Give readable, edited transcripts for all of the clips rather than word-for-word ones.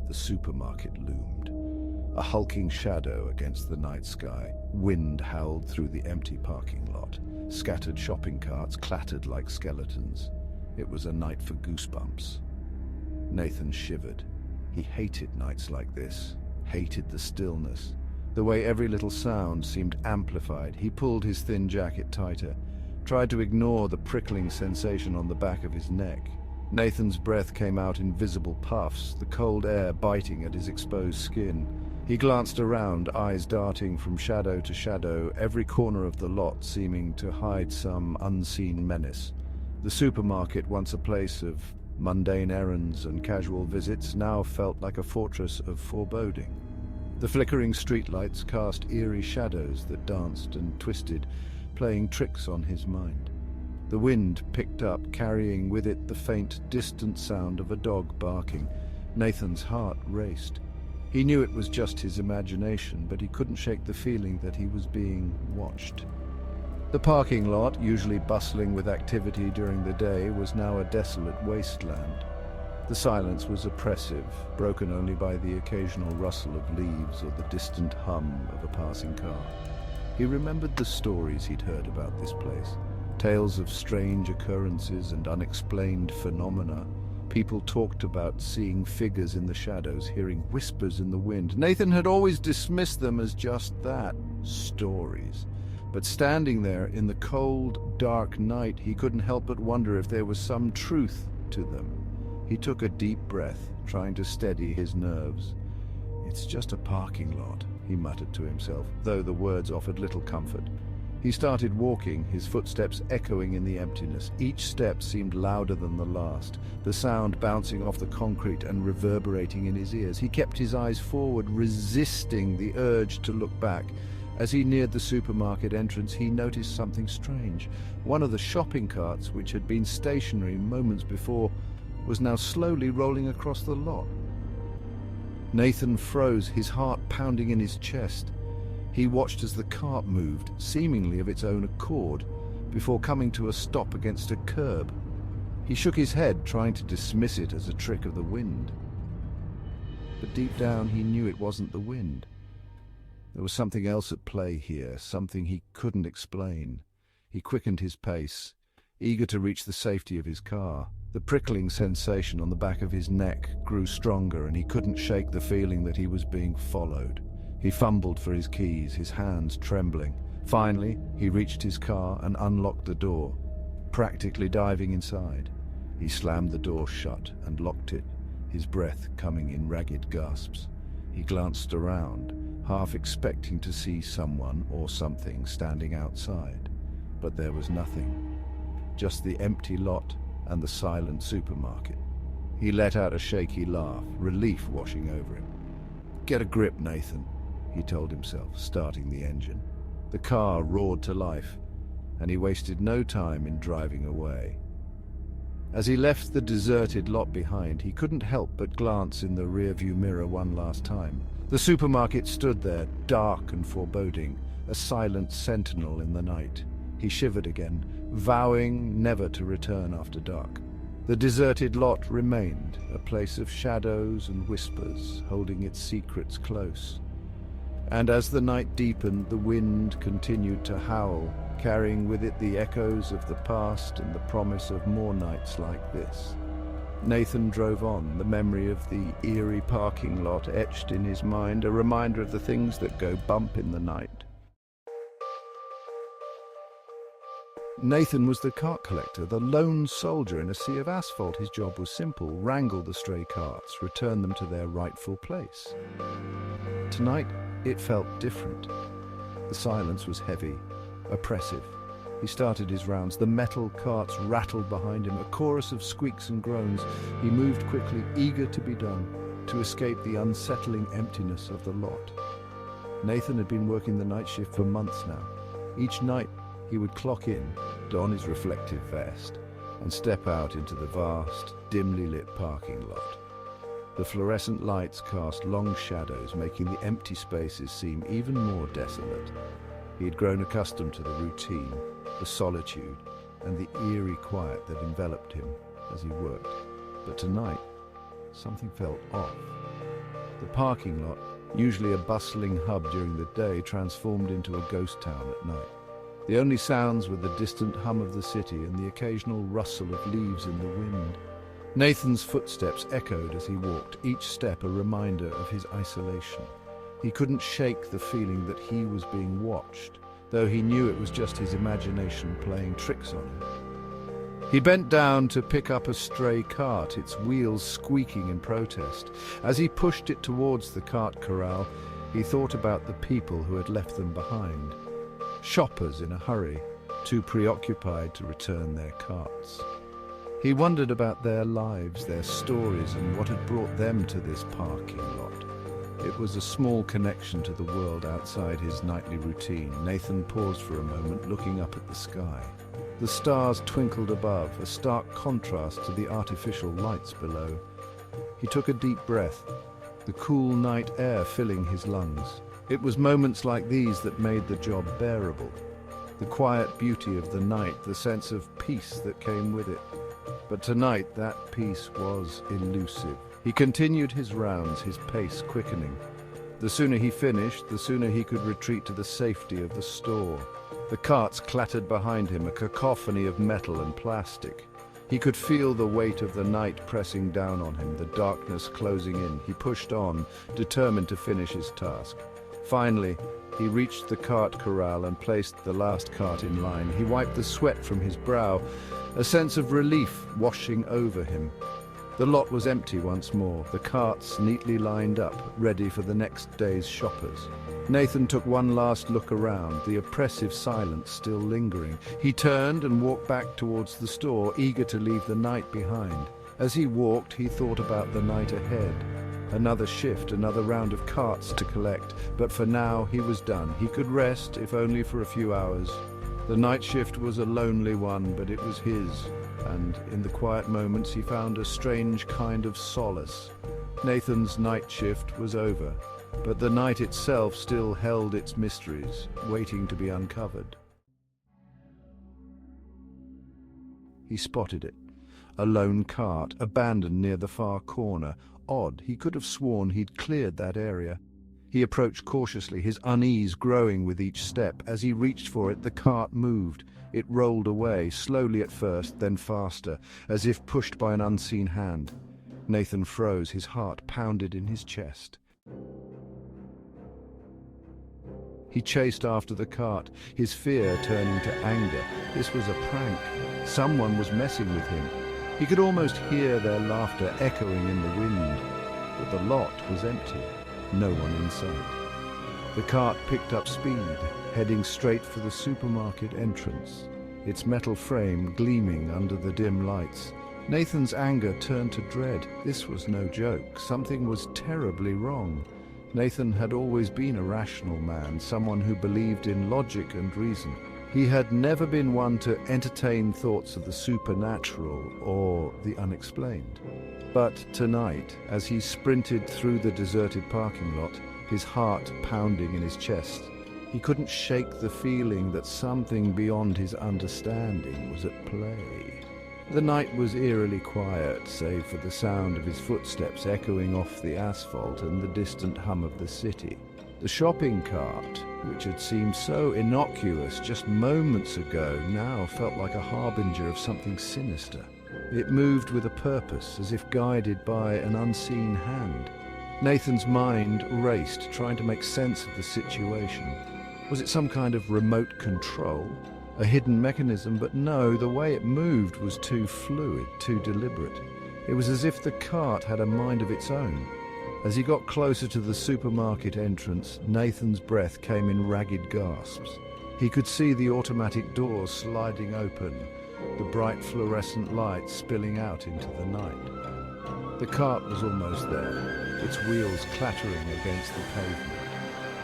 the supermarket loomed. A hulking shadow against the night sky. Wind howled through the empty parking lot. Scattered shopping carts clattered like skeletons. It was a night for goosebumps. Nathan shivered. He hated nights like this, hated the stillness. The way every little sound seemed amplified. He pulled his thin jacket tighter, tried to ignore the prickling sensation on the back of his neck. Nathan's breath came out in visible puffs, the cold air biting at his exposed skin. He glanced around, eyes darting from shadow to shadow, every corner of the lot seeming to hide some unseen menace. The supermarket, once a place of mundane errands and casual visits, now felt like a fortress of foreboding. The flickering streetlights cast eerie shadows that danced and twisted, playing tricks on his mind. The wind picked up, carrying with it the faint, distant sound of a dog barking. Nathan's heart raced. He knew it was just his imagination, but he couldn't shake the feeling that he was being watched. The parking lot, usually bustling with activity during the day, was now a desolate wasteland. The silence was oppressive, broken only by the occasional rustle of leaves or the distant hum of a passing car. He remembered the stories he'd heard about this place, tales of strange occurrences and unexplained phenomena. People talked about seeing figures in the shadows, hearing whispers in the wind. Nathan had always dismissed them as just that, stories. But standing there in the cold, dark night, he couldn't help but wonder if there was some truth to them. He took a deep breath, trying to steady his nerves. "It's just a parking lot," he muttered to himself, though the words offered little comfort. He started walking, his footsteps echoing in the emptiness. Each step seemed louder than the last, the sound bouncing off the concrete and reverberating in his ears. He kept his eyes forward, resisting the urge to look back. As he neared the supermarket entrance, he noticed something strange. One of the shopping carts, which had been stationary moments before, was now slowly rolling across the lot. Nathan froze, his heart pounding in his chest. He watched as the cart moved, seemingly of its own accord, before coming to a stop against a curb. He shook his head, trying to dismiss it as a trick of the wind. But deep down, he knew it wasn't the wind. There was something else at play here, something he couldn't explain. He quickened his pace, eager to reach the safety of his car. The prickling sensation on the back of his neck grew stronger, and he couldn't shake the feeling that he was being followed. He fumbled for his keys, his hands trembling. Finally, he reached his car and unlocked the door, practically diving inside. He slammed the door shut and locked it, his breath coming in ragged gasps. He glanced around, half expecting to see someone or something standing outside. But there was nothing, just the empty lot and the silent supermarket. He let out a shaky laugh, relief washing over him. "Get a grip, Nathan," he told himself, starting the engine. The car roared to life, and he wasted no time in driving away. As he left the deserted lot behind, he couldn't help but glance in the rearview mirror one last time. The supermarket stood there, dark and foreboding, a silent sentinel in the night. He shivered again, vowing never to return after dark. The deserted lot remained, a place of shadows and whispers, holding its secrets close. And as the night deepened, the wind continued to howl, carrying with it the echoes of the past and the promise of more nights like this. Nathan drove on, the memory of the eerie parking lot etched in his mind, a reminder of the things that go bump in the night. Nathan was the cart collector, the lone soldier in a sea of asphalt. His job was simple: wrangle the stray carts, return them to their rightful place. Tonight, it felt different. The silence was heavy, oppressive. He started his rounds. The metal carts rattled behind him, a chorus of squeaks and groans. He moved quickly, eager to be done, to escape the unsettling emptiness of the lot. Nathan had been working the night shift for months now. Each night, he would clock in, don his reflective vest, and step out into the vast, dimly lit parking lot. The fluorescent lights cast long shadows, making the empty spaces seem even more desolate. He had grown accustomed to the routine, the solitude, and the eerie quiet that enveloped him as he worked. But tonight, something felt off. The parking lot, usually a bustling hub during the day, transformed into a ghost town at night. The only sounds were the distant hum of the city and the occasional rustle of leaves in the wind. Nathan's footsteps echoed as he walked, each step a reminder of his isolation. He couldn't shake the feeling that he was being watched, though he knew it was just his imagination playing tricks on him. He bent down to pick up a stray cart, its wheels squeaking in protest. As he pushed it towards the cart corral, he thought about the people who had left them behind. Shoppers in a hurry, too preoccupied to return their carts. He wondered about their lives, their stories, and what had brought them to this parking lot. It was a small connection to the world outside his nightly routine. Nathan paused for a moment, looking up at the sky. The stars twinkled above, a stark contrast to the artificial lights below. He took a deep breath, the cool night air filling his lungs. It was moments like these that made the job bearable. The quiet beauty of the night, the sense of peace that came with it. But tonight that peace was elusive. He continued his rounds, his pace quickening. The sooner he finished, the sooner he could retreat to the safety of the store. The carts clattered behind him, a cacophony of metal and plastic. He could feel the weight of the night pressing down on him, the darkness closing in. He pushed on, determined to finish his task. Finally, he reached the cart corral and placed the last cart in line. He wiped the sweat from his brow, a sense of relief washing over him. The lot was empty once more, the carts neatly lined up, ready for the next day's shoppers. Nathan took one last look around, the oppressive silence still lingering. He turned and walked back towards the store, eager to leave the night behind. As he walked, he thought about the night ahead. Another shift, another round of carts to collect, but for now he was done. He could rest, if only for a few hours. The night shift was a lonely one, but it was his, and in the quiet moments he found a strange kind of solace. Nathan's night shift was over, but the night itself still held its mysteries, waiting to be uncovered. He spotted it. A lone cart, abandoned near the far corner. Odd, he could have sworn he'd cleared that area. He approached cautiously, his unease growing with each step. As he reached for it, the cart moved. It rolled away, slowly at first, then faster, as if pushed by an unseen hand. Nathan froze, his heart pounded in his chest. He chased after the cart, his fear turning to anger. This was a prank. Someone was messing with him. He could almost hear their laughter echoing in the wind, but the lot was empty, no one in sight. The cart picked up speed, heading straight for the supermarket entrance, its metal frame gleaming under the dim lights. Nathan's anger turned to dread. This was no joke. Something was terribly wrong. Nathan had always been a rational man, someone who believed in logic and reason. He had never been one to entertain thoughts of the supernatural or the unexplained. But tonight, as he sprinted through the deserted parking lot, his heart pounding in his chest, he couldn't shake the feeling that something beyond his understanding was at play. The night was eerily quiet, save for the sound of his footsteps echoing off the asphalt and the distant hum of the city. The shopping cart, which had seemed so innocuous just moments ago, now felt like a harbinger of something sinister. It moved with a purpose, as if guided by an unseen hand. Nathan's mind raced, trying to make sense of the situation. Was it some kind of remote control? A hidden mechanism? But no, the way it moved was too fluid, too deliberate. It was as if the cart had a mind of its own. As he got closer to the supermarket entrance, Nathan's breath came in ragged gasps. He could see the automatic doors sliding open, the bright fluorescent lights spilling out into the night. The cart was almost there, its wheels clattering against the pavement.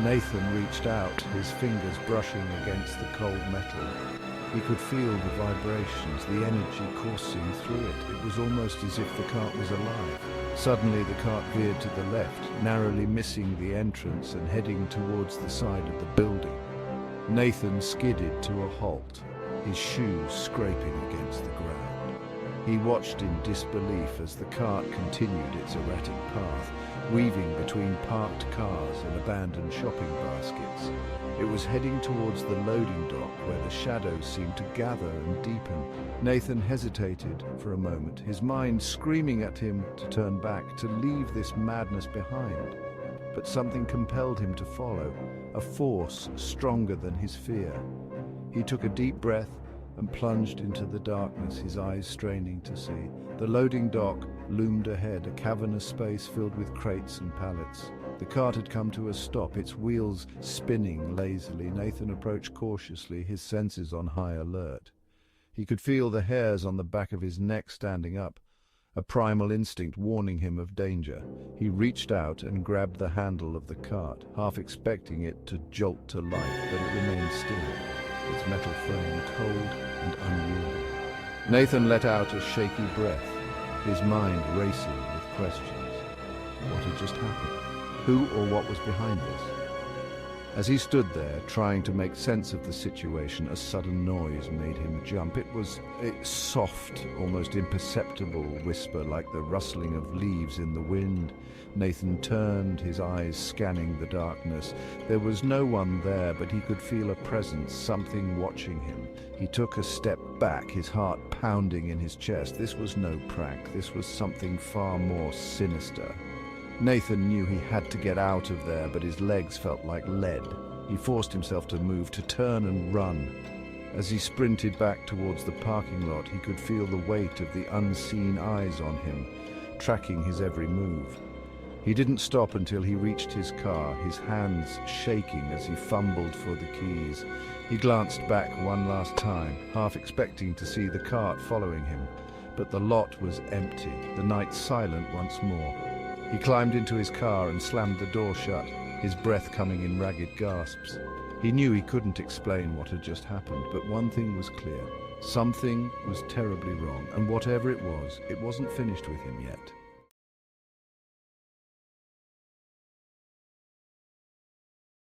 Nathan reached out, his fingers brushing against the cold metal. He could feel the vibrations, the energy coursing through it. It was almost as if the cart was alive. Suddenly the cart veered to the left, narrowly missing the entrance and heading towards the side of the building. Nathan skidded to a halt, his shoes scraping against the ground. He watched in disbelief as the cart continued its erratic path, weaving between parked cars and abandoned shopping baskets. It was heading towards the loading dock where the shadows seemed to gather and deepen. Nathan hesitated for a moment, his mind screaming at him to turn back, to leave this madness behind. But something compelled him to follow, a force stronger than his fear. He took a deep breath and plunged into the darkness, his eyes straining to see. The loading dock loomed ahead, a cavernous space filled with crates and pallets. The cart had come to a stop, its wheels spinning lazily. Nathan approached cautiously, his senses on high alert. He could feel the hairs on the back of his neck standing up, a primal instinct warning him of danger. He reached out and grabbed the handle of the cart, half expecting it to jolt to life, but it remained still, its metal frame cold and unreal. Nathan let out a shaky breath, his mind racing with questions. What had just happened? Who or what was behind this? As he stood there, trying to make sense of the situation, a sudden noise made him jump. It was a soft, almost imperceptible whisper, like the rustling of leaves in the wind. Nathan turned, his eyes scanning the darkness. There was no one there, but he could feel a presence, something watching him. He took a step back, his heart pounding in his chest. This was no prank. This was something far more sinister. Nathan knew he had to get out of there, but his legs felt like lead. He forced himself to move, to turn and run. As he sprinted back towards the parking lot, he could feel the weight of the unseen eyes on him, tracking his every move. He didn't stop until he reached his car, his hands shaking as he fumbled for the keys. He glanced back one last time, half expecting to see the cart following him. But the lot was empty, the night silent once more. He climbed into his car and slammed the door shut, his breath coming in ragged gasps. He knew he couldn't explain what had just happened, but one thing was clear. Something was terribly wrong, and whatever it was, it wasn't finished with him yet.